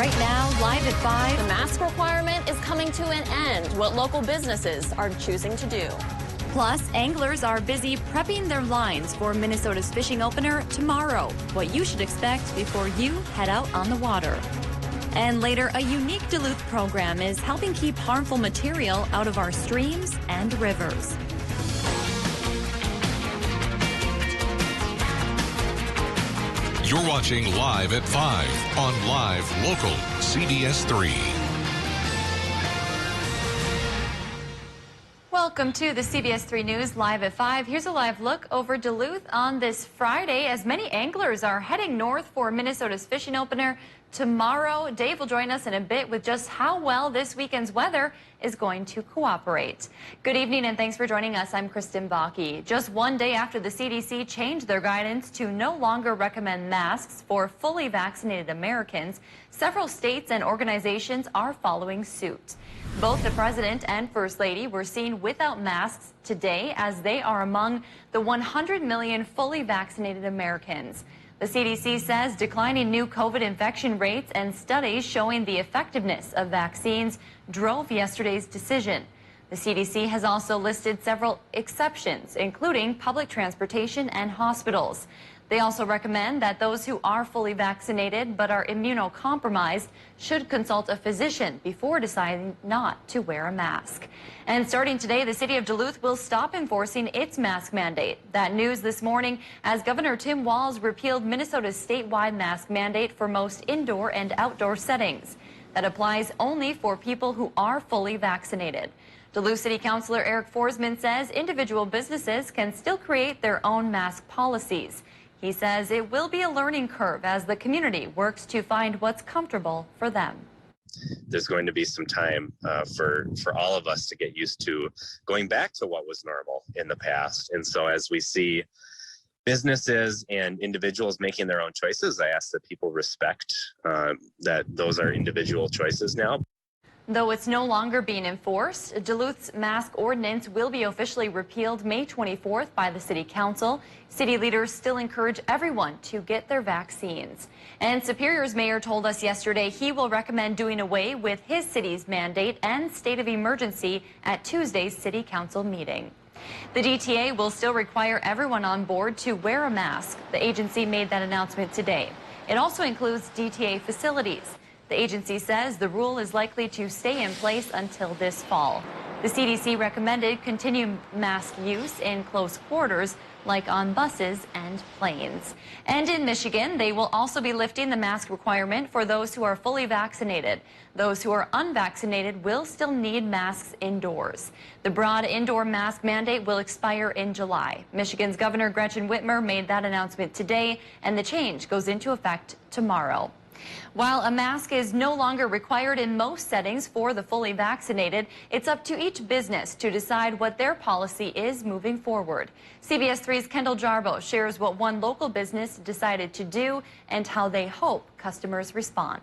Right now, live at 5. The mask requirement is coming to an end. What local businesses are choosing to do. Plus, anglers are busy prepping their lines for Minnesota's fishing opener tomorrow. What you should expect before you head out on the water. And later, a unique Duluth program is helping keep harmful material out of our streams and rivers. You're watching Live at 5 on Live Local CBS3. Welcome to the CBS3 News Live at 5. Here's a live look over Duluth on this Friday as many anglers are heading north for Minnesota's fishing opener tomorrow. Dave will join us in a bit with just how well this weekend's weather is going to cooperate. Good evening and thanks for joining us. I'm Kristen Bakke. Just one day after the CDC changed their guidance to no longer recommend masks for fully vaccinated Americans, several states and organizations are following suit. Both the president and first lady were seen without masks today as they are among the 100 million fully vaccinated Americans. The CDC says declining new COVID infection rates and studies showing the effectiveness of vaccines drove yesterday's decision. The CDC has also listed several exceptions, including public transportation and hospitals. They also recommend that those who are fully vaccinated but are immunocompromised should consult a physician before deciding not to wear a mask. And starting today, the city of Duluth will stop enforcing its mask mandate. That news this morning as Governor Tim Walz repealed Minnesota's statewide mask mandate for most indoor and outdoor settings. That applies only for people who are fully vaccinated. Duluth City Councilor Eric Forsman says individual businesses can still create their own mask policies. He says it will be a learning curve as the community works to find what's comfortable for them. There's going to be some time for all of us to get used to going back to what was normal in the past. And so as we see businesses and individuals making their own choices, I ask that people respect that those are individual choices now. Though it's no longer being enforced, Duluth's mask ordinance will be officially repealed May 24th by the City Council. City leaders still encourage everyone to get their vaccines. And Superior's mayor told us yesterday he will recommend doing away with his city's mandate and state of emergency at Tuesday's City Council meeting. The DTA will still require everyone on board to wear a mask. The agency made that announcement today. It also includes DTA facilities. The agency says the rule is likely to stay in place until this fall. The CDC recommended continued mask use in close quarters, like on buses and planes. And in Michigan, they will also be lifting the mask requirement for those who are fully vaccinated. Those who are unvaccinated will still need masks indoors. The broad indoor mask mandate will expire in July. Michigan's Governor Gretchen Whitmer made that announcement today, and the change goes into effect tomorrow. While a mask is no longer required in most settings for the fully vaccinated, it's up to each business to decide what their policy is moving forward. CBS3's Kendall Jarbo shares what one local business decided to do and how they hope customers respond.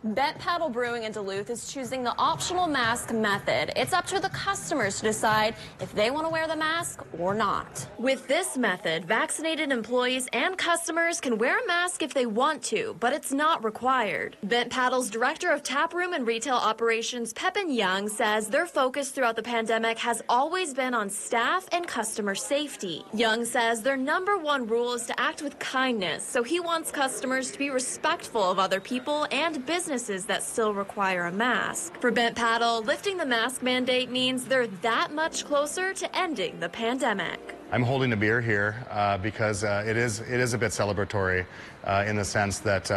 Bent Paddle Brewing in Duluth is choosing the optional mask method. It's up to the customers to decide if they want to wear the mask or not. With this method, vaccinated employees and customers can wear a mask if they want to, but it's not required. Bent Paddle's Director of Taproom and Retail Operations, Pepin Young, says their focus throughout the pandemic has always been on staff and customer safety. Young says their #1 rule is to act with kindness, so he wants customers to be respectful of other people and businesses that still require a mask. For Bent Paddle, lifting the mask mandate means they're that much closer to ending the pandemic. I'm holding a beer here because it is a bit celebratory in the sense that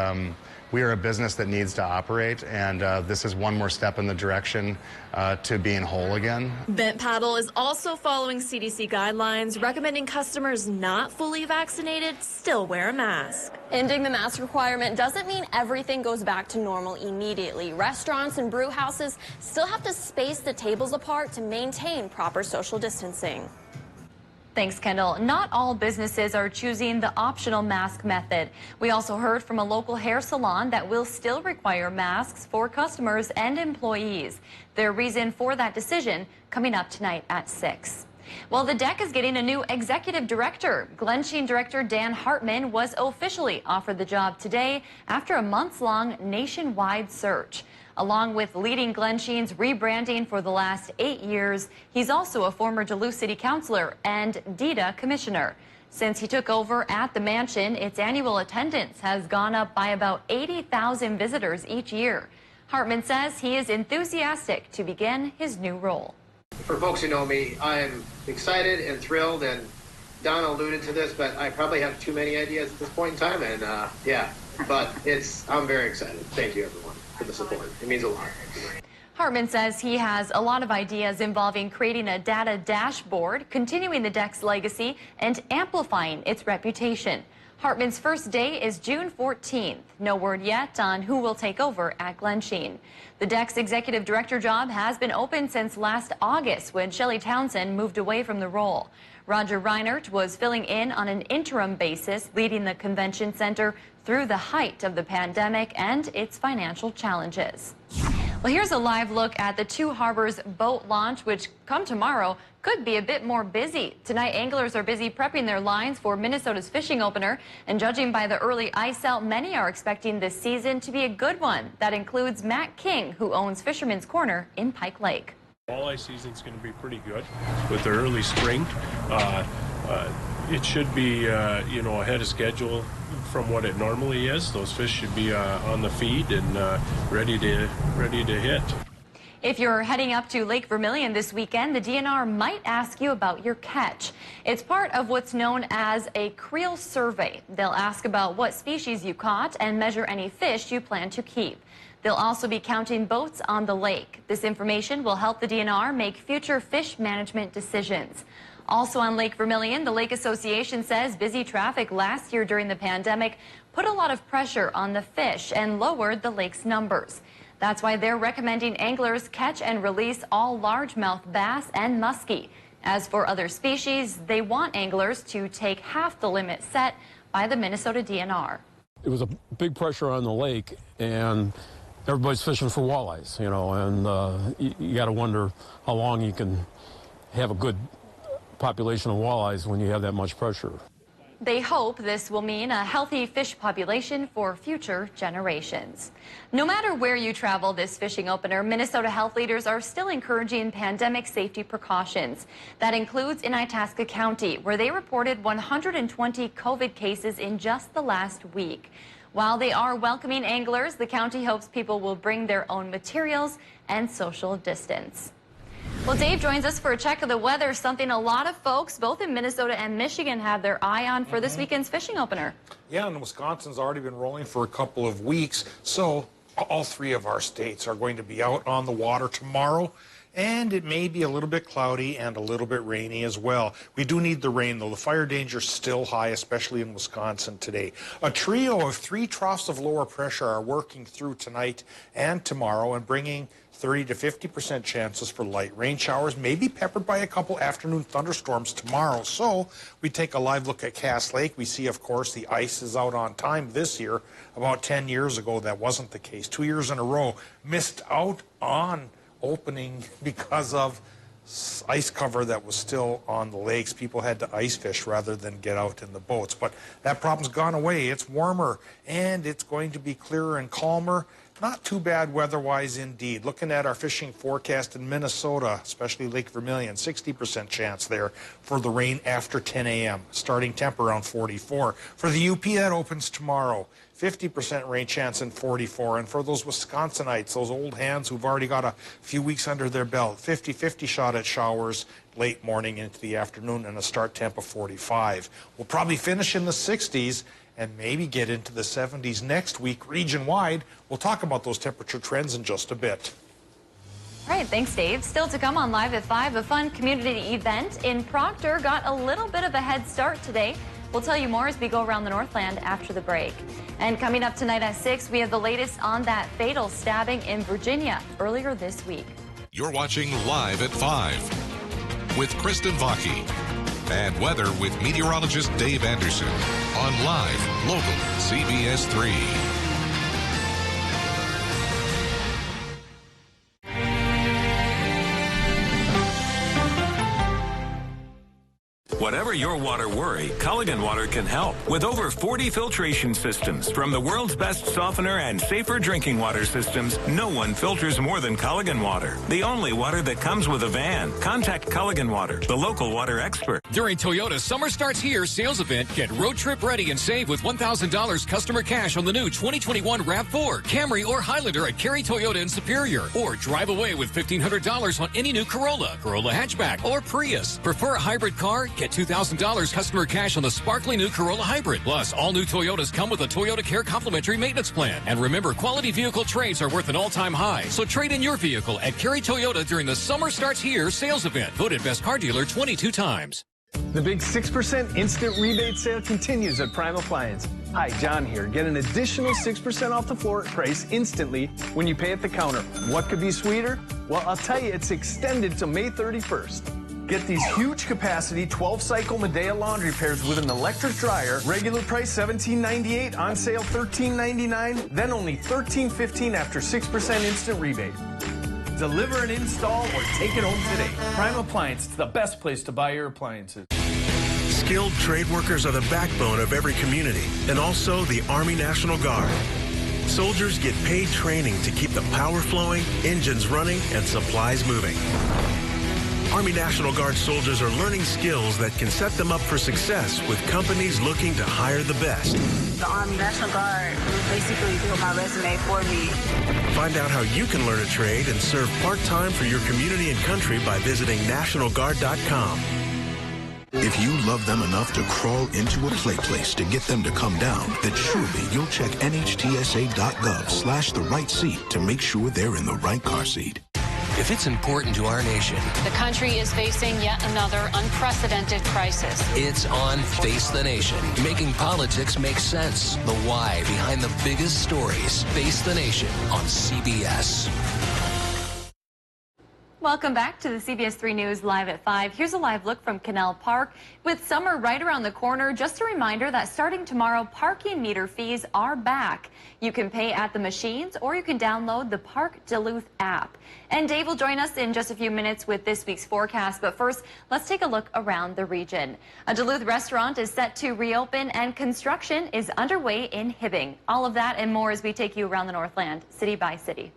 we are a business that needs to operate, and this is one more step in the direction to being whole again. Bent Paddle is also following CDC guidelines, recommending customers not fully vaccinated still wear a mask. Ending the mask requirement doesn't mean everything goes back to normal immediately. Restaurants and brew houses still have to space the tables apart to maintain proper social distancing. Thanks, Kendall. Not all businesses are choosing the optional mask method. We also heard from a local hair salon that will still require masks for customers and employees. Their reason for that decision coming up tonight at 6. Well, the deck is getting a new executive director. Glensheen director Dan Hartman was officially offered the job today after a months-long nationwide search. Along with leading Glensheen's rebranding for the last 8 years, he's also a former Duluth City Councilor and DETA Commissioner. Since he took over at the mansion, its annual attendance has gone up by about 80,000 visitors each year. Hartman says he is enthusiastic to begin his new role. For folks who know me, I'm excited and thrilled, and Don alluded to this, but I probably have too many ideas at this point in time, and but I'm very excited. Thank you, everyone, for the support. It means a lot. Hartman says he has a lot of ideas involving creating a data dashboard, continuing the deck's legacy, and amplifying its reputation. Hartman's first day is June 14th. No word yet on who will take over at Glensheen. The deck's executive director job has been open since last August when Shelley Townsend moved away from the role. Roger Reinert was filling in on an interim basis, leading the convention center through the height of the pandemic and its financial challenges. Well, here's a live look at the Two Harbors boat launch, which come tomorrow could be a bit more busy. Tonight, anglers are busy prepping their lines for Minnesota's fishing opener, and judging by the early ice out, many are expecting this season to be a good one. That includes Matt King, who owns Fisherman's Corner in Pike Lake. Walleye season's going to be pretty good with the early spring. It should be, ahead of schedule from what it normally is. Those fish should be on the feed and ready to hit. If you're heading up to Lake Vermilion this weekend, the DNR might ask you about your catch. It's part of what's known as a creel survey. They'll ask about what species you caught and measure any fish you plan to keep. They'll also be counting boats on the lake. This information will help the DNR make future fish management decisions. Also on Lake Vermilion, the Lake Association says busy traffic last year during the pandemic put a lot of pressure on the fish and lowered the lake's numbers. That's why they're recommending anglers catch and release all largemouth bass and muskie. As for other species, they want anglers to take half the limit set by the Minnesota DNR. It was a big pressure on the lake, and everybody's fishing for walleyes, and you got to wonder how long you can have a good population of walleyes when you have that much pressure. They hope this will mean a healthy fish population for future generations. No matter where you travel this fishing opener, Minnesota health leaders are still encouraging pandemic safety precautions. That includes in Itasca County, where they reported 120 COVID cases in just the last week. While they are welcoming anglers, the county hopes people will bring their own materials and social distance. Well, Dave joins us for a check of the weather, something a lot of folks, both in Minnesota and Michigan, have their eye on for this weekend's fishing opener. Yeah, and Wisconsin's already been rolling for a couple of weeks, so all three of our states are going to be out on the water tomorrow, and it may be a little bit cloudy and a little bit rainy as well. We do need the rain, though. The fire danger is still high, especially in Wisconsin today. A trio of 3 troughs of lower pressure are working through tonight and tomorrow and bringing 30 to 50% chances for light rain showers, maybe peppered by a couple afternoon thunderstorms tomorrow. So we take a live look at Cass Lake. We see, of course, the ice is out on time this year. About 10 years ago, that wasn't the case. 2 years in a row, missed out on opening because of ice cover that was still on the lakes. People had to ice fish rather than get out in the boats. But that problem's gone away. It's warmer, and it's going to be clearer and calmer. Not too bad weather-wise indeed. Looking at our fishing forecast in Minnesota, especially Lake Vermilion, 60% chance there for the rain after 10 a.m. Starting temp around 44. For the UP, that opens tomorrow. 50% rain chance in 44. And for those Wisconsinites, those old hands who've already got a few weeks under their belt, 50-50 shot at showers late morning into the afternoon and a start temp of 45. We'll probably finish in the 60s and maybe get into the 70s next week region-wide. We'll talk about those temperature trends in just a bit. All right, thanks, Dave. Still to come on Live at 5, a fun community event in Proctor got a little bit of a head start today. We'll tell you more as we go around the Northland after the break. And coming up tonight at 6, we have the latest on that fatal stabbing in Virginia earlier this week. You're watching Live at 5 with Kristen Vaki. And weather with meteorologist Dave Anderson on Live Local CBS 3. Whatever your water worry, Culligan Water can help. With over 40 filtration systems from the world's best softener and safer drinking water systems, no one filters more than Culligan Water. The only water that comes with a van. Contact Culligan Water, the local water expert. During Toyota's Summer Starts Here sales event, get road trip ready and save with $1,000 customer cash on the new 2021 RAV4, Camry, or Highlander at Cary Toyota in Superior. Or drive away with $1,500 on any new Corolla hatchback, or Prius. Prefer a hybrid car? Get $2,000 customer cash on the sparkly new Corolla Hybrid. Plus, all new Toyotas come with a Toyota Care complimentary maintenance plan. And remember, quality vehicle trades are worth an all-time high. So trade in your vehicle at Cary Toyota during the Summer Starts Here sales event. Voted best car dealer 22 times. The big 6% instant rebate sale continues at Prime Appliance. Hi, John here. Get an additional 6% off the floor price instantly when you pay at the counter. What could be sweeter? Well, I'll tell you, it's extended to May 31st. Get these huge capacity 12-cycle Medea laundry pairs with an electric dryer. Regular price $17.98, on sale $13.99, then only $13.15 after 6% instant rebate. Deliver and install or take it home today. Prime Appliance, it's the best place to buy your appliances. Skilled trade workers are the backbone of every community, and also the Army National Guard. Soldiers get paid training to keep the power flowing, engines running, and supplies moving. Army National Guard soldiers are learning skills that can set them up for success with companies looking to hire the best. The Army National Guard basically built my resume for me. Find out how you can learn a trade and serve part-time for your community and country by visiting nationalguard.com. If you love them enough to crawl into a play place to get them to come down, then surely you'll check nhtsa.gov/the right seat to make sure they're in the right car seat. If it's important to our nation, the country is facing yet another unprecedented crisis. It's on Face the Nation, making politics make sense. The why behind the biggest stories. Face the Nation on CBS. Welcome back to the CBS 3 News Live at 5. Here's a live look from Canal Park. With summer right around the corner, just a reminder that starting tomorrow, parking meter fees are back. You can pay at the machines or you can download the Park Duluth app. And Dave will join us in just a few minutes with this week's forecast. But first, let's take a look around the region. A Duluth restaurant is set to reopen and construction is underway in Hibbing. All of that and more as we take you around the Northland, city by city.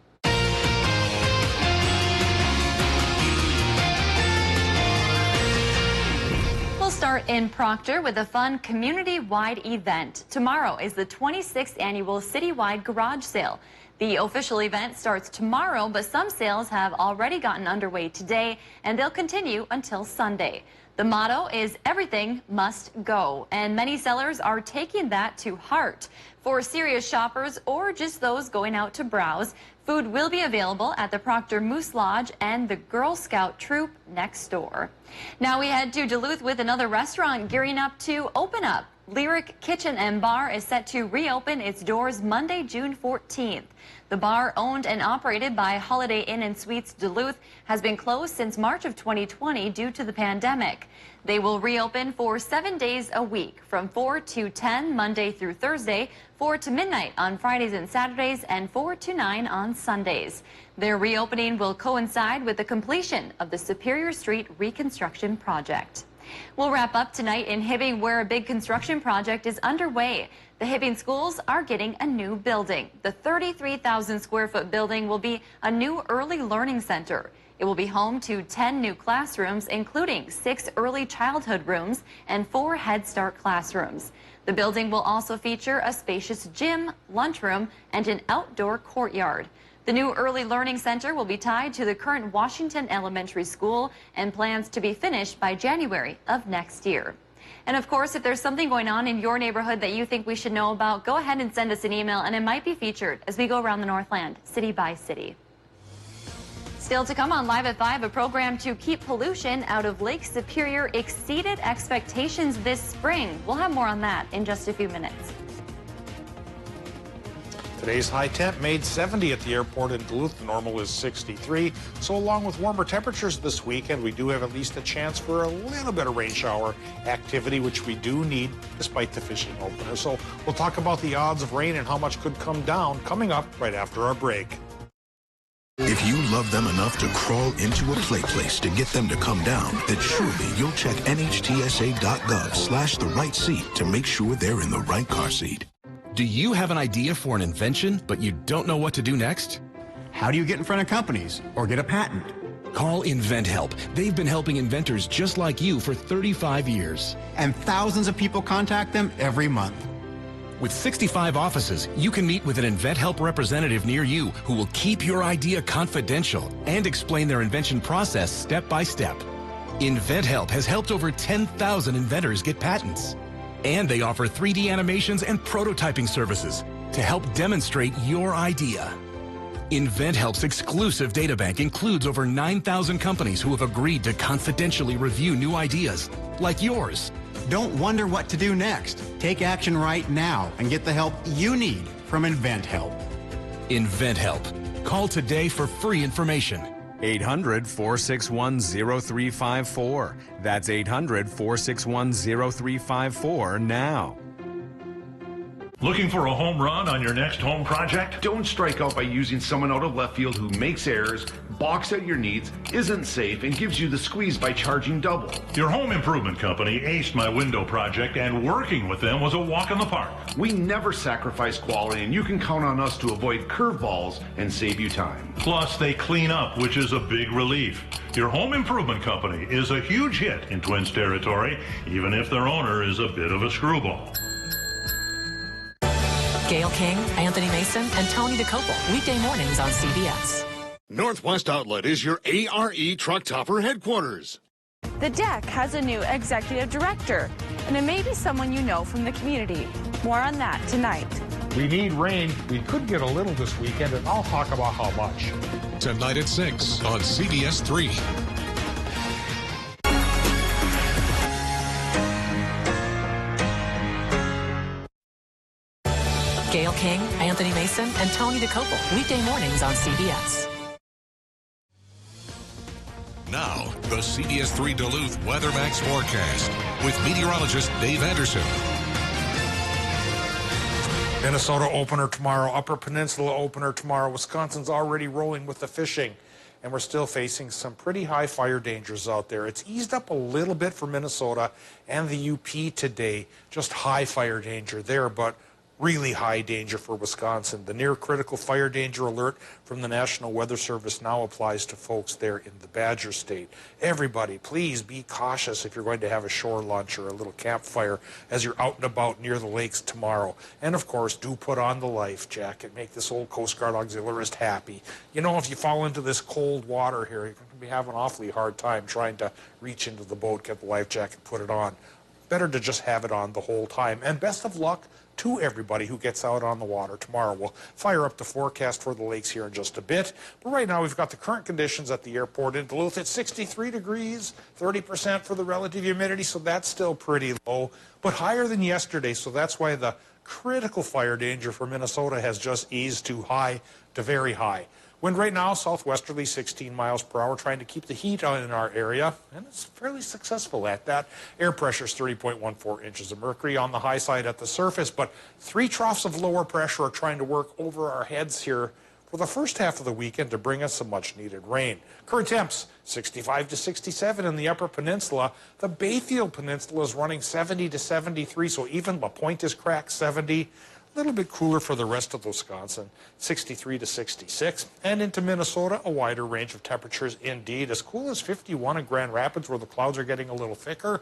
We'll start in Proctor with a fun community-wide event. Tomorrow is the 26th annual citywide garage sale. The official event starts tomorrow, but some sales have already gotten underway today, and they'll continue until Sunday. The motto is everything must go, and many sellers are taking that to heart. For serious shoppers or just those going out to browse, food will be available at the Proctor Moose Lodge and the Girl Scout troop next door. Now we head to Duluth with another restaurant gearing up to open up. Lyric Kitchen and Bar is set to reopen its doors Monday, June 14th. The bar, owned and operated by Holiday Inn and Suites Duluth, has been closed since March of 2020 due to the pandemic. They will reopen for 7 days a week, from 4 to 10 Monday through Thursday, 4 to midnight on Fridays and Saturdays, and 4 to 9 on Sundays. Their reopening will coincide with the completion of the Superior Street reconstruction project. We'll wrap up tonight in Hibbing, where a big construction project is underway. The Hibbing schools are getting a new building. The 33,000 square foot building will be a new early learning center. It will be home to 10 new classrooms, including 6 early childhood rooms and 4 Head Start classrooms. The building will also feature a spacious gym, lunchroom, and an outdoor courtyard. The new Early Learning Center will be tied to the current Washington Elementary School and plans to be finished by January of next year. And of course, if there's something going on in your neighborhood that you think we should know about, go ahead and send us an email and it might be featured as we go around the Northland, city by city. Still to come on Live at 5, a program to keep pollution out of Lake Superior exceeded expectations this spring. We'll have more on that in just a few minutes. Today's high temp made 70 at the airport in Duluth. The normal is 63. So along with warmer temperatures this weekend, we do have at least a chance for a little bit of rain shower activity, which we do need despite the fishing opener. So we'll talk about the odds of rain and how much could come down coming up right after our break. If you love them enough to crawl into a play place to get them to come down, then surely you'll check nhtsa.gov/the right seat to make sure they're in the right car seat. Do you have an idea for an invention, but you don't know what to do next? How do you get in front of companies or get a patent? Call InventHelp. They've been helping inventors just like you for 35 years. And thousands of people contact them every month. With 65 offices, you can meet with an InventHelp representative near you who will keep your idea confidential and explain their invention process step by step. InventHelp has helped over 10,000 inventors get patents. And they offer 3D animations and prototyping services to help demonstrate your idea. InventHelp's exclusive databank includes over 9,000 companies who have agreed to confidentially review new ideas, like yours. Don't wonder what to do next. Take action right now and get the help you need from InventHelp. InventHelp. Call today for free information. 800-461-0354. That's 800-461-0354 now. Looking for a home run on your next home project? Don't strike out by using someone out of left field who makes errors, balks at your needs, isn't safe, and gives you the squeeze by charging double. Your home improvement company aced my window project, and working with them was a walk in the park. We never sacrifice quality, and you can count on us to avoid curveballs and save you time. Plus, they clean up, which is a big relief. Your home improvement company is a huge hit in Twins territory, even if their owner is a bit of a screwball. Gail King, Anthony Mason, and Tony DeCopel, weekday mornings on CBS. Northwest Outlet is your ARE truck topper headquarters. The Deck has a new executive director, and it may be someone you know from the community. More on that tonight. We need rain. We could get a little this weekend, and I'll talk about how much. Tonight at 6 on CBS3. Gail King, Anthony Mason, and Tony DeCopel, weekday mornings on CBS. Now, the CBS3 Duluth WeatherMax forecast with meteorologist Dave Anderson. Minnesota opener tomorrow, Upper Peninsula opener tomorrow. Wisconsin's already rolling with the fishing, and we're still facing some pretty high fire dangers out there. It's eased up a little bit for Minnesota and the UP today. Just high fire danger there, but really high danger for Wisconsin. The near critical fire danger alert from the National Weather Service now applies to folks there in the Badger State. Everybody, please be cautious if you're going to have a shore lunch or a little campfire as you're out and about near the lakes tomorrow. And of course, do put on the life jacket. Make this old Coast Guard auxiliarist happy. You know, if you fall into this cold water here, you're going to be having an awfully hard time trying to reach into the boat, get the life jacket, put it on. Better to just have it on the whole time. And best of luck to everybody who gets out on the water tomorrow. We'll fire up the forecast for the lakes here in just a bit. But right now, we've got the current conditions at the airport in Duluth at 63 degrees, 30% for the relative humidity, so that's still pretty low, but higher than yesterday, so that's why the critical fire danger for Minnesota has just eased to high to very high. Wind right now, southwesterly 16 miles per hour, trying to keep the heat on in our area, and it's fairly successful at that. Air pressure is 30.14 inches of mercury on the high side at the surface, but 3 troughs of lower pressure are trying to work over our heads here for the first half of the weekend to bring us some much-needed rain. Current temps, 65 to 67 in the Upper Peninsula. The Bayfield Peninsula is running 70 to 73, so even La Pointe is cracked 70. A little bit cooler for the rest of Wisconsin, 63 to 66. And into Minnesota, a wider range of temperatures indeed. As cool as 51 in Grand Rapids, where the clouds are getting a little thicker,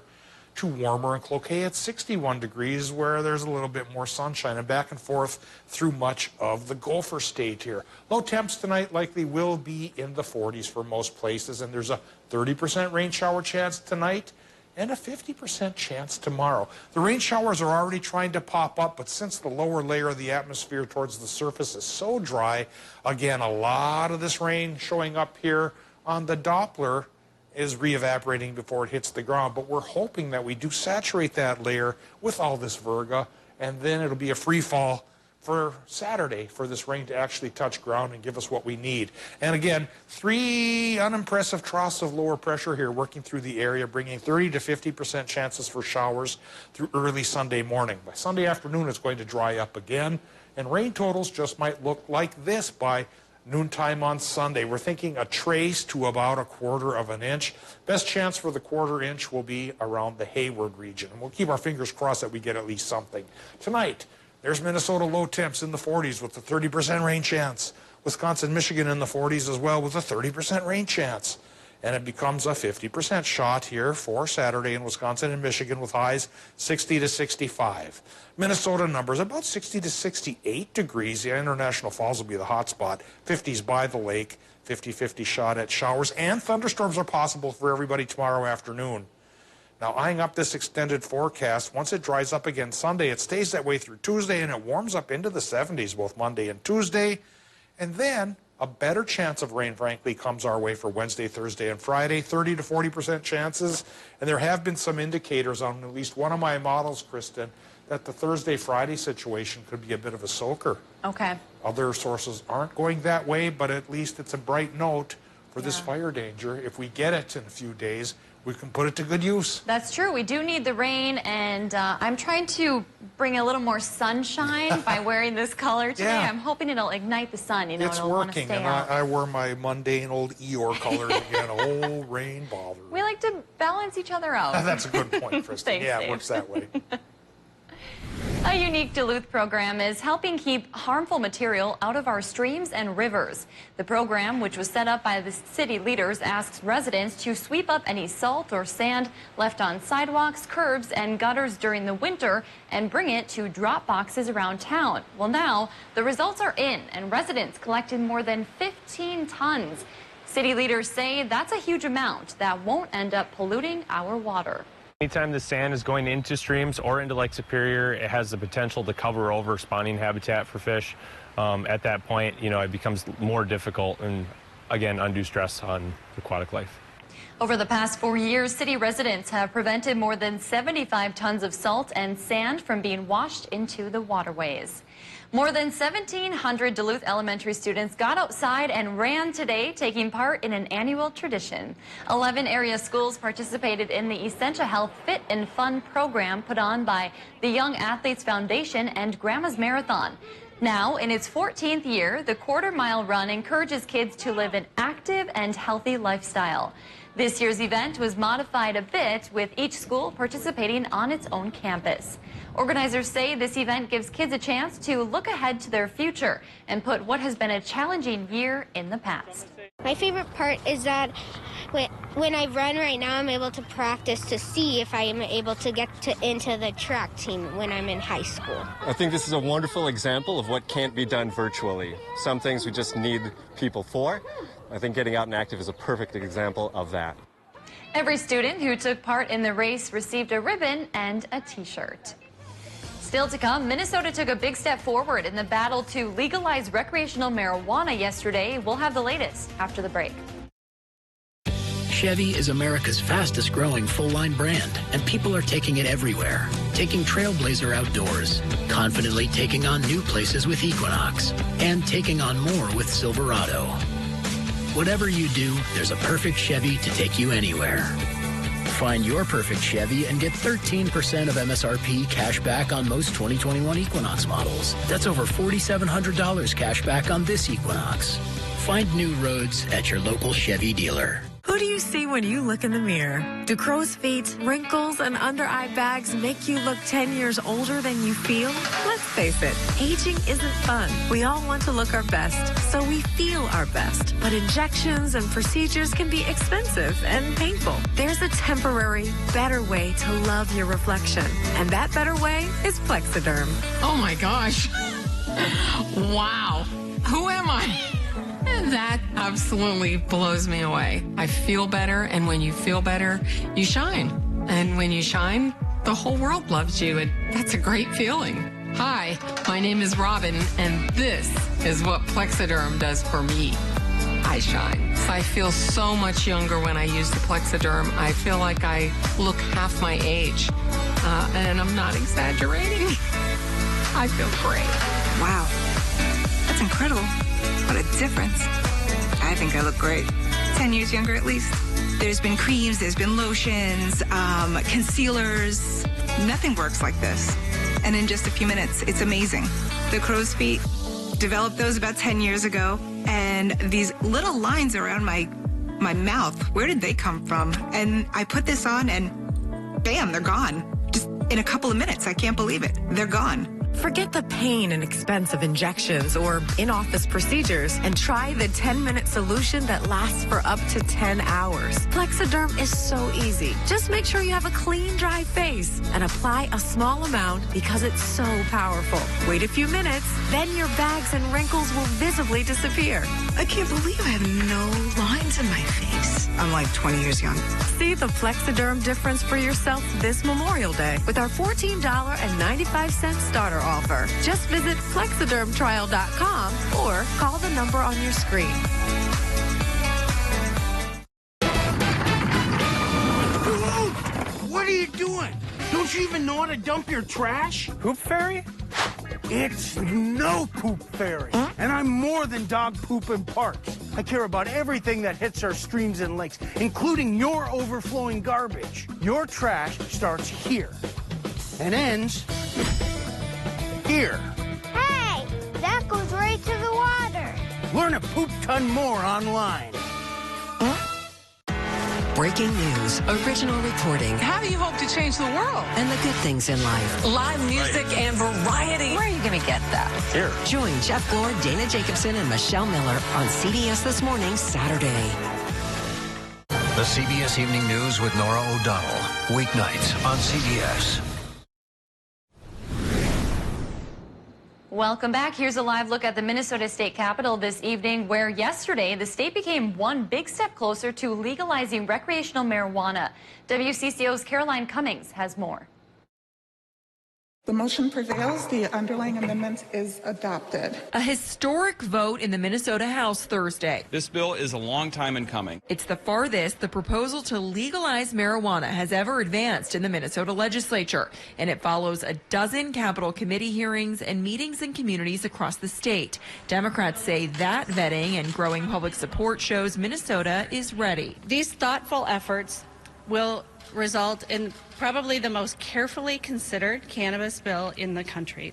to warmer in Cloquet at 61 degrees, where there's a little bit more sunshine, and back and forth through much of the Gopher State here. Low temps tonight likely will be in the 40s for most places, and there's a 30% rain shower chance tonight and a 50% chance tomorrow. The rain showers are already trying to pop up, but since the lower layer of the atmosphere towards the surface is so dry, again, a lot of this rain showing up here on the Doppler is re-evaporating before it hits the ground, but we're hoping that we do saturate that layer with all this virga, and then it'll be a free fall for Saturday for this rain to actually touch ground and give us what we need. And again, 3 unimpressive troughs of lower pressure here working through the area, bringing 30 to 50% chances for showers through early Sunday morning. By Sunday afternoon, it's going to dry up again, and rain totals just might look like this by Noontime on Sunday, we're thinking a trace to about 1/4 of an inch. Best chance for the 1/4 inch will be around the Hayward region. And we'll keep our fingers crossed that we get at least something. Tonight, there's Minnesota low temps in the 40s with a 30% rain chance. Wisconsin, Michigan in the 40s as well with a 30% rain chance. And it becomes a 50% shot here for Saturday in Wisconsin and Michigan with highs 60 to 65. Minnesota numbers about 60 to 68 degrees. The International Falls will be the hot spot. 50s by the lake, 50-50 shot at showers, and thunderstorms are possible for everybody tomorrow afternoon. Now, eyeing up this extended forecast, once it dries up again Sunday, it stays that way through Tuesday, and it warms up into the 70s both Monday and Tuesday. And then a better chance of rain, frankly, comes our way for Wednesday, Thursday, and Friday, 30 to 40% chances. And there have been some indicators on at least one of my models, Kristen, that the Thursday-Friday situation could be a bit of a soaker. Okay. Other sources aren't going that way, but at least it's a bright note for this fire danger. If we get it in a few days, we can put it to good use. That's true. We do need the rain, and I'm trying to bring a little more sunshine by wearing this color today. Yeah. I'm hoping it'll ignite the sun. You know, It's it'll want to working, stay and out. I wore my mundane old Eeyore colors again. Oh, rain bother. We like to balance each other out. That's a good point, Kristen. Thanks, Yeah, Dave. it works that way. A unique Duluth program is helping keep harmful material out of our streams and rivers. The program, which was set up by the city leaders, asks residents to sweep up any salt or sand left on sidewalks, curbs, and gutters during the winter and bring it to drop boxes around town. Well, now the results are in, and residents collected more than 15 tons. City leaders say that's a huge amount that won't end up polluting our water. Anytime the sand is going into streams or into Lake Superior, it has the potential to cover over spawning habitat for fish. At that point, you know, it becomes more difficult and, again, undue stress on aquatic life. Over the past 4 years, city residents have prevented more than 75 tons of salt and sand from being washed into the waterways. More than 1,700 Duluth elementary students got outside and ran today, taking part in an annual tradition. 11 area schools participated in the Essentia Health Fit and Fun program put on by the Young Athletes Foundation and Grandma's Marathon. Now, in its 14th year, the quarter-mile run encourages kids to live an active and healthy lifestyle. This year's event was modified a bit, with each school participating on its own campus. Organizers say this event gives kids a chance to look ahead to their future and put what has been a challenging year in the past. My favorite part is that when I run right now, I'm able to practice to see if I am able to get into the track team when I'm in high school. I think this is a wonderful example of what can't be done virtually. Some things we just need people for. I think getting out and active is a perfect example of that. Every student who took part in the race received a ribbon and a t-shirt. Still to come, Minnesota took a big step forward in the battle to legalize recreational marijuana yesterday. We'll have the latest after the break. Chevy is America's fastest growing full-line brand, and people are taking it everywhere. Taking Trailblazer outdoors, confidently taking on new places with Equinox, and taking on more with Silverado. Whatever you do, there's a perfect Chevy to take you anywhere. Find your perfect Chevy and get 13% of MSRP cash back on most 2021 Equinox models. That's over $4,700 cash back on this Equinox. Find new roads at your local Chevy dealer. Who do you see when you look in the mirror? Do crow's feet, wrinkles, and under-eye bags make you look 10 years older than you feel? Let's face it, aging isn't fun. We all want to look our best, so we feel our best. But injections and procedures can be expensive and painful. There's a temporary, better way to love your reflection. And that better way is Plexiderm. Oh my gosh. Wow. Who am I? That absolutely blows me away. I feel better, and when you feel better, you shine. And when you shine, the whole world loves you, and that's a great feeling. Hi, my name is Robin, and this is what Plexiderm does for me. I shine. I feel so much younger when I use the Plexiderm. I feel like I look half my age, and I'm not exaggerating. I feel great. Wow, that's incredible. What a difference. I think I look great. 10 years younger at least. There's been creams, there's been lotions, concealers. Nothing works like this. And in just a few minutes, it's amazing. The crow's feet, developed those about 10 years ago. and these little lines around my mouth, where did they come from? And I put this on and bam, they're gone. Just in a couple of minutes. I can't believe it. They're gone. Forget the pain and expense of injections or in-office procedures and try the 10-minute solution that lasts for up to 10 hours. Plexiderm is so easy. Just make sure you have a clean, dry face and apply a small amount because it's so powerful. Wait a few minutes, then your bags and wrinkles will visibly disappear. I can't believe I have no lines in my face. I'm like 20 years young. See the Plexiderm difference for yourself this Memorial Day with our $14.95 starter offer. Just visit plexidermtrial.com or call the number on your screen. What are you doing? Don't you even know how to dump your trash? Poop fairy? It's no poop fairy. And I'm more than dog poop and parks. I care about everything that hits our streams and lakes, including your overflowing garbage. Your trash starts here and ends here. Hey, that goes right to the water. Learn a poop ton more online. Breaking news, original reporting. How do you hope to change the world? And the good things in life. Live music and variety. Where are you going to get that? Here. Join Jeff Glore, Dana Jacobson, and Michelle Miller on CBS This Morning, Saturday. The CBS Evening News with Nora O'Donnell. Weeknights on CBS. Welcome back. Here's a live look at the Minnesota State Capitol this evening, where yesterday the state became one big step closer to legalizing recreational marijuana. WCCO's Caroline Cummings has more. The motion prevails. The underlying amendment is adopted. A historic vote in the Minnesota House Thursday. This bill is a long time in coming. It's the farthest the proposal to legalize marijuana has ever advanced in the Minnesota legislature, and it follows a dozen Capitol committee hearings and meetings in communities across the state. Democrats say that vetting and growing public support shows Minnesota is ready. These thoughtful efforts will result in probably the most carefully considered cannabis bill in the country.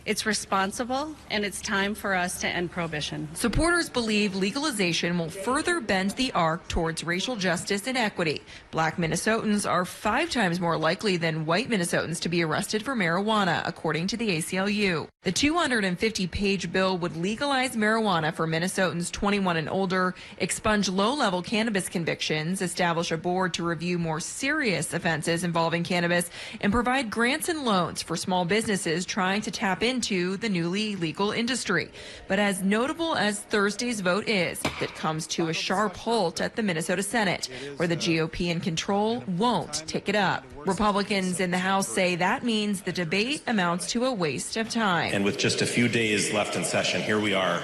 It's responsible, and it's time for us to end prohibition. Supporters believe legalization will further bend the arc towards racial justice and equity. Black Minnesotans are 5 times more likely than white Minnesotans to be arrested for marijuana, according to the ACLU. The 250-page bill would legalize marijuana for Minnesotans 21 and older, expunge low-level cannabis convictions, establish a board to review more serious offenses involving cannabis, and provide grants and loans for small businesses trying to tap into the newly legal industry. But as notable as Thursday's vote is, it comes to a sharp halt at the Minnesota Senate, where the GOP in control won't take it up. Republicans in the House say that means the debate amounts to a waste of time. And with just a few days left in session, here we are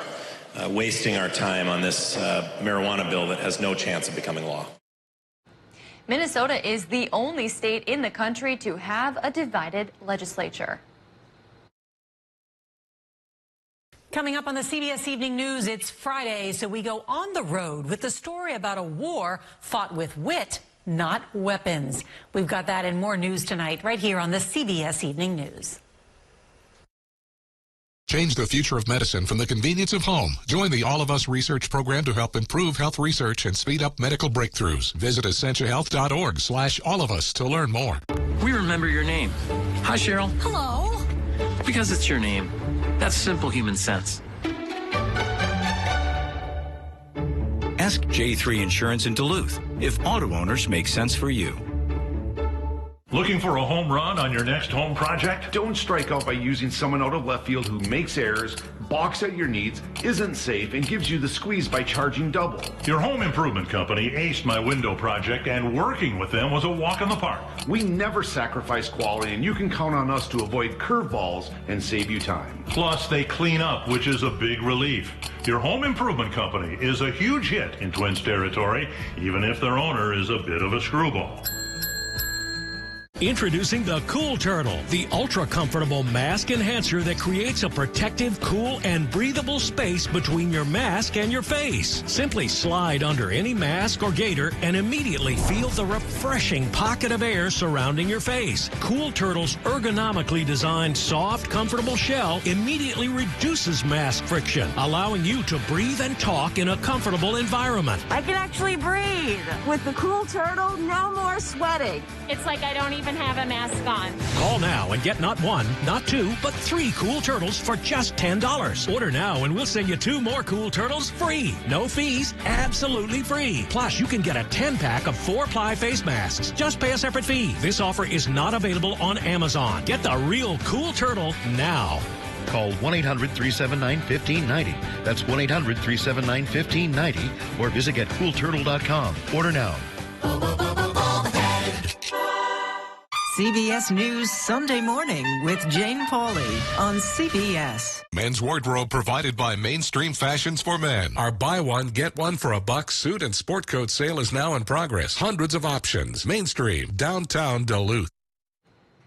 wasting our time on this marijuana bill that has no chance of becoming law. Minnesota is the only state in the country to have a divided legislature. Coming up on the CBS Evening News, it's Friday, so we go on the road with the story about a war fought with wit, not weapons. We've got that and more news tonight right here on the CBS Evening News. Change the future of medicine from the convenience of home. Join the All of Us research program to help improve health research and speed up medical breakthroughs. Visit essentialhealth.org/allofus to learn more. We remember your name. Hi, Cheryl. Hello. Because it's your name. That's simple human sense. Ask J3 Insurance in Duluth if auto owners make sense for you. Looking for a home run on your next home project? Don't strike out by using someone out of left field who makes errors, balks at your needs, isn't safe, and gives you the squeeze by charging double. Your home improvement company aced my window project, and working with them was a walk in the park. We never sacrifice quality, and you can count on us to avoid curveballs and save you time. Plus, they clean up, which is a big relief. Your home improvement company is a huge hit in Twins territory, even if their owner is a bit of a screwball. Introducing the Cool Turtle, the ultra-comfortable mask enhancer that creates a protective, cool, and breathable space between your mask and your face. Simply slide under any mask or gaiter and immediately feel the refreshing pocket of air surrounding your face. Cool Turtle's ergonomically designed, soft, comfortable shell immediately reduces mask friction, allowing you to breathe and talk in a comfortable environment. I can actually breathe. With the Cool Turtle, no more sweating. It's like I don't even have a mask on. Call now and get not one, not two, but 3 Cool Turtles for just $10. Order now and we'll send you 2 more Cool Turtles free. No fees, absolutely free. Plus, you can get a 10-pack of 4-ply face masks. Just pay a separate fee. This offer is not available on Amazon. Get the real Cool Turtle now. Call 1-800-379-1590. That's 1-800-379-1590 or visit getcoolturtle.com. Order now. CBS News Sunday Morning with Jane Pauley on CBS. Men's wardrobe provided by Mainstream Fashions for Men. Our buy one, get one for a buck suit and sport coat sale is now in progress. Hundreds of options. Mainstream, downtown Duluth.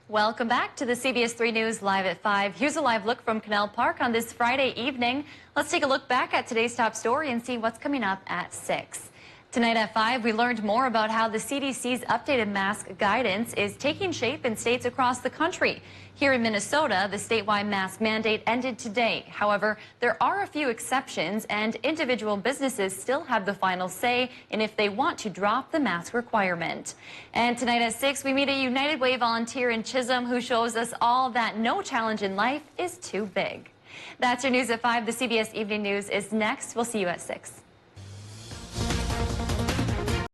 Welcome back to the CBS 3 News Live at 5. Here's a live look from Canal Park on this Friday evening. Let's take a look back at today's top story and see what's coming up at 6. Tonight at 5, we learned more about how the CDC's updated mask guidance is taking shape in states across the country. Here in Minnesota, the statewide mask mandate ended today. However, there are a few exceptions, and individual businesses still have the final say in if they want to drop the mask requirement. And tonight at 6, we meet a United Way volunteer in Chisholm who shows us all that no challenge in life is too big. That's your news at 5. The CBS Evening News is next. We'll see you at 6.